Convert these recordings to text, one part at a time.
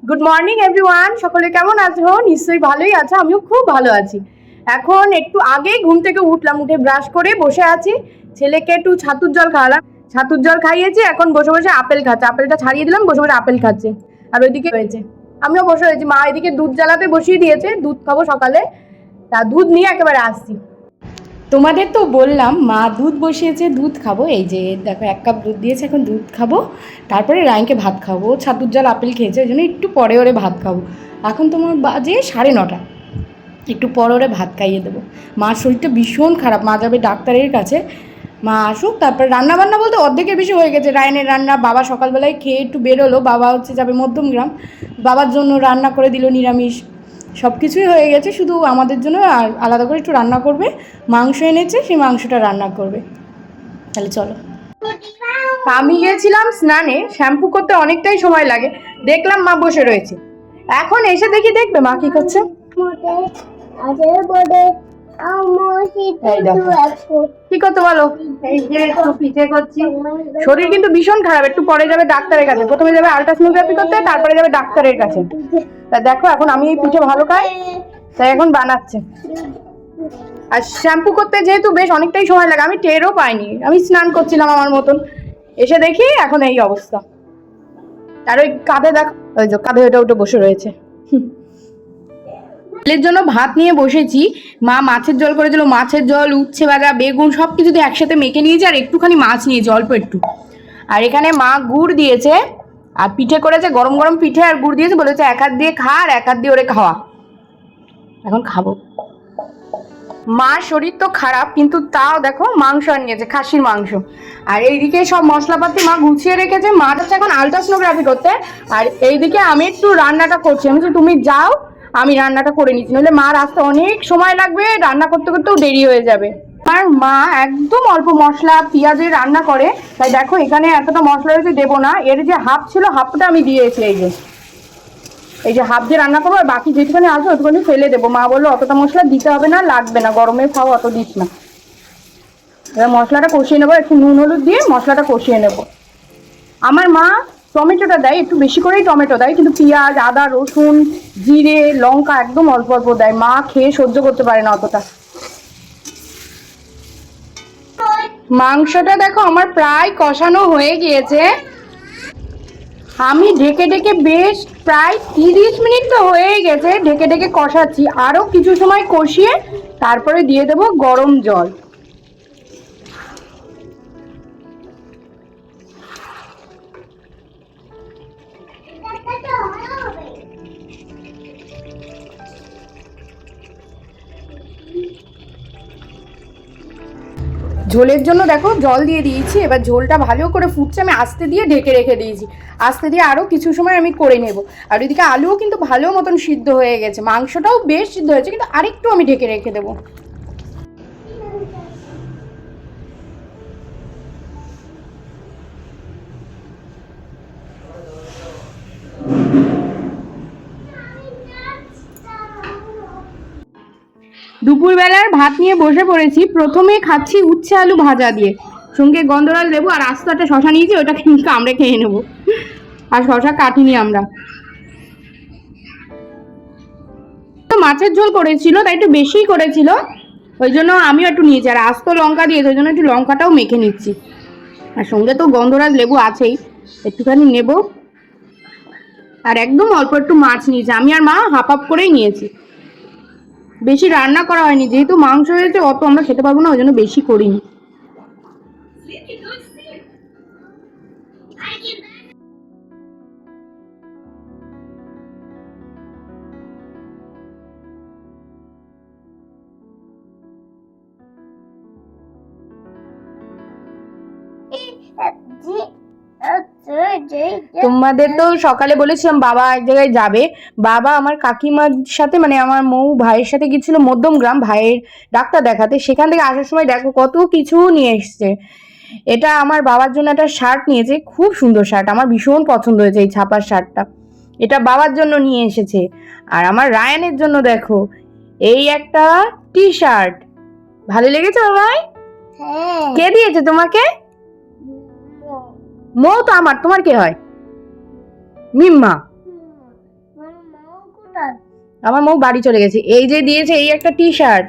Good morning everyone, সকলে কেমন আছো? নিশ্চয়ই ভালোই আছো, আমিও খুব ভালো আছি। এখন একটু আগেই ঘুম থেকে উঠলাম, উঠে ব্রাশ করে বসে আছি। ছেলেকে একটু ছাতুর জল খাওয়ালাম, ছাতুর জল খাইয়েছি। এখন বসে বসে আপেল খাচ্ছে, আপেলটা ছাড়িয়ে দিলাম, বসে বসে আপেল খাচ্ছে। আর ওইদিকে হয়েছে, আমিও বসে হয়েছি। মা এদিকে দুধ জ্বালাতে বসিয়ে দিয়েছে, দুধ খাবো সকালে, তা দুধ নিয়ে একেবারে আসছি। তোমাদের তো বললাম মা দুধ বসিয়েছে, দুধ খাবো। এই যে দেখো 1 কাপ দুধ দিয়েছে, এখন দুধ খাবো, তারপরে রায়কে ভাত খাবো। ছাতুর জল আপেল খেয়েছে, ওই জন্য একটু পরে ওরে ভাত খাবো। এখন তোমার বাজে 9:30, একটু পরে ওরে ভাত খাইয়ে দেবো। মার শরীরটা ভীষণ খারাপ, মা যাবে ডাক্তারের কাছে। মা আসুক, তারপরে রান্নাবান্না বলতে অর্ধেকের বেশি হয়ে গেছে। রায়নের রান্না বাবা সকালবেলায় খেয়ে একটু বেরোলো, বাবা যাবে মধ্যমগ্রাম, বাবার জন্য রান্না করে দিল নিরামিষ। সব কিছুই হয়ে গেছে, শুধু আমাদের জন্য আর আলাদা করে একটু রান্না করবে। মাংস এনেছে, সেই মাংসটা রান্না করবে। তাহলে চলো। আমি গিয়েছিলাম স্নানে, শ্যাম্পু করতে অনেকটাই সময় লাগে, দেখলাম মা বসে রয়েছে। এখন এসে দেখবে মা কি করছে। কি করতে বলো? এই যে একটু পিঠে করছি। শরীর কিন্তু ভীষণ খারাপ, একটু পরে যাবে ডাক্তারের কাছে। প্রথমে যাবে আল্ট্রাসোনোগ্রাফি করতে, তারপরে যাবে ডাক্তারের কাছে। তা দেখো, এখন আমি এই পিঠে ভালো খাই, তাই এখন বানাচ্ছে। আর শ্যাম্পু করতে যেহেতু বেশ অনেকটাই সময় লাগে, আমি টেরও পাইনি। আমি স্নান করছিলাম আমার মতন, এসে দেখি এখন এই অবস্থা। আর ওই কাঁধে দেখো, ওই যে কাঁধে ওটা বসে রয়েছে। ছেলের জন্য ভাত নিয়ে বসেছি। মা মাছের ঝোল করেছিল, মাছের ঝোল, উচ্ছে ভাজা, বেগুন সব কিছু দিয়ে একসাথে মেখে নিয়েছি, আর একটুখানি মাছ নিয়েছি, অল্প একটু। আর এখানে মা গুড় দিয়েছে, আর পিঠে করেছে, গরম গরম পিঠে আর গুড় দিয়েছে, বলেছে 1 হাত দিয়ে খা আর 1 হাত দিয়ে ওরে খাওয়া। এখন খাবো। মার শরীর তো খারাপ, কিন্তু তাও দেখো মাংস আনিয়েছে, খাসির মাংস। আর এইদিকে সব মশলাপাতি মা গুছিয়ে রেখেছে। মা যাচ্ছে এখন আল্ট্রাসোনোগ্রাফি করতে, আর এইদিকে আমি একটু রান্নাটা করছি। আমি বলছি তুমি যাও, আমি রান্নাটা করে নিচ্ছি, নইলে মার আসতে অনেক সময় লাগবে, রান্না করতে করতেও দেরি হয়ে যাবে। আর মা একদম অল্প মশলা পেঁয়াজের রান্না করে, তাই দেখো এখানে এতটা মশলা রয়েছে, দেবো না। এর যে হাফ ছিল, হাফটা আমি দিয়েছি। এই যে হাফ দিয়ে রান্না করবো, আর বাকি যেটুখানি আসবে ওটুখানি ফেলে দেবো। মা বললো অতটা মশলা দিতে হবে না, লাগবে না, গরমে খাও, অত দিস না। এবার মশলাটা কষিয়ে নেবো, একটু নুন হলুদ দিয়ে মশলাটা কষিয়ে নেবো। আমার মা টমেটোটা দেয়, একটু বেশি করেই টমেটো দেয়, কিন্তু পেঁয়াজ, আদা, রসুন, জিরে, লঙ্কা একদম অল্প অল্প দেয়। মা খেয়ে সহ্য করতে পারে না অতটা। মাংসটা দেখো আমার প্রায় কষানো হয়ে গিয়েছে। আমি ঢেকে ঢেকে বেশ প্রায় 30 মিনিট তো হয়ে গেছে, ঢেকে ঢেকে কষাচ্ছি। আরও কিছু সময় কষিয়ে তারপরে দিয়ে দেবো গরম জল। ঝোলের জন্য দেখো জল দিয়ে দিয়েছি, এবার ঝোলটা ভালো করে ফুটছে, আমি আস্তে দিয়ে ঢেকে রেখে দিয়েছি। আস্তে দিয়ে আরও কিছু সময় আমি করে নেব। আর ওইদিকে আলুও কিন্তু ভালো মতন সিদ্ধ হয়ে গেছে, মাংসটাও বেশ সিদ্ধ হয়েছে, কিন্তু আরেকটু আমি ঢেকে রেখে দেবো। দুপুরবেলার ভাত নিয়ে বসে পড়েছি। প্রথমে খাচ্ছি উচ্ছে আলু ভাজা দিয়ে, সঙ্গে গন্ধরাজ লেবু, আর আস্ত একটা শশা নিয়েছি, ওটা কিন্তু কামড়ে খেয়ে নেবো। আর শশা কাটিনি আমরা। তো মাছের ঝোল করেছিল, তাই একটু বেশিই করেছিল, ওই জন্য আমিও একটু নিয়েছি। আর আস্ত লঙ্কা দিয়েছে, ওই জন্য একটু লঙ্কাটাও মেখে নিচ্ছি। আর সঙ্গে তো গন্ধরাজ লেবু আছেই, একটুখানি নেব। আর একদম অল্প একটু মাছ নিয়েছি, আমি আর মা হাফ হাফ করেই নিয়েছি। বেশি রান্না করা হয়নি, যেহেতু মাংস হয়েছে অত আমরা খেতে পারবো না, ওই জন্য বেশি করিনি। তোমাদের তো সকালে বলেছিলাম বাবা এক জায়গায় যাবে। বাবা আমার কাকিমার সাথে, মানে আমার মৌ ভাইয়ের সাথে গেছিল মধ্যমগ্রাম ভাইয়ের ডাক্তার দেখাতে। সেখান থেকে আসার সময় দেখো কত কিছু নিয়ে এসছে। এটা আমার বাবার জন্য একটা শার্ট নিয়েছে, খুব সুন্দর শার্ট, আমার ভীষণ পছন্দ হয়েছে এই ছাপার শার্টটা। এটা বাবার জন্য নিয়ে এসেছে। আর আমার রায়ানের জন্য দেখো এই একটা টি শার্ট। ভালো লেগেছে বাবাই? কে দিয়েছে তোমাকে? মৌ তো আমার, তোমার কে হয়? মিম্মা। আমার মৌ বাড়ি চলে গেছে। এই যে দিয়েছে এই একটা টি শার্ট,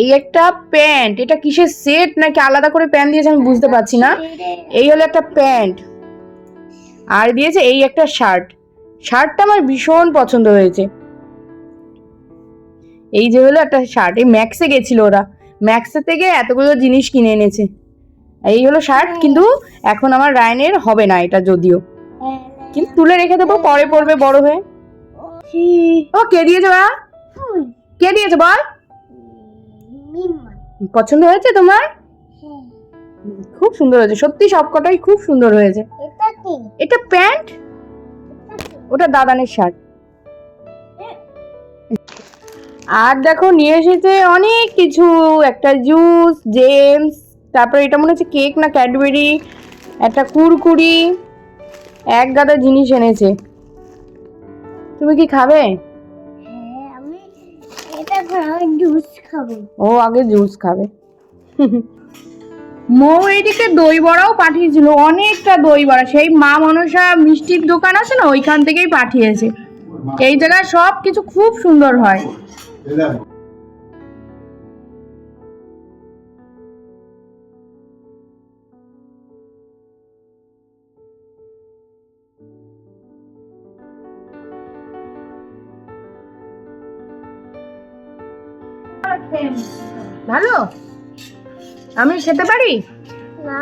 এই একটা প্যান্ট, এটা কিসের সেট নাকি আলাদা করে প্যান্ট দিয়েছে আমি বুঝতে পারছি না। এই হলো একটা প্যান্ট, আর দিয়েছে এই একটা শার্ট। শার্টটা আমার ভীষণ পছন্দ হয়েছে। এই যে হলো একটা শার্ট, এই ম্যাক্সে গেছিল ওরা, ম্যাক্সের থেকে এতগুলো জিনিস কিনে এনেছে। এই হলো শার্ট, কিন্তু এখন আমার রায়নের হবে না এটা, যদিও কিন্তু তুলে রেখে দেবো, পরে পরবে বড় হয়ে। ও কে দিয়েছে বা, কে দিয়েছে বল? পছন্দ হয়েছে তোমার? খুব সুন্দর হয়েছে সত্যি, সবকটাই খুব সুন্দর হয়েছে। এটা প্যান্ট, ওটা দাদানের শার্ট। আর দেখো নিয়ে এসেছে অনেক কিছু, একটা জুস, জেমস, তারপরে এটা মনে হচ্ছে কেক না ক্যাডবেরি, একটা কুরকুরি, এক গাদা জিনিস এনেছে। তুমি কি খাবে? ও আগে জুস খাবে। মৌ এইদিকে দই বড়াও পাঠিয়েছিল, অনেকটা দই বড়া, সেই মা মনসা মিষ্টির দোকান আছে না, ওইখান থেকেই পাঠিয়েছে। এই জায়গায় সব কিছু খুব সুন্দর হয়। ভালো, আমি খেতে পারি না।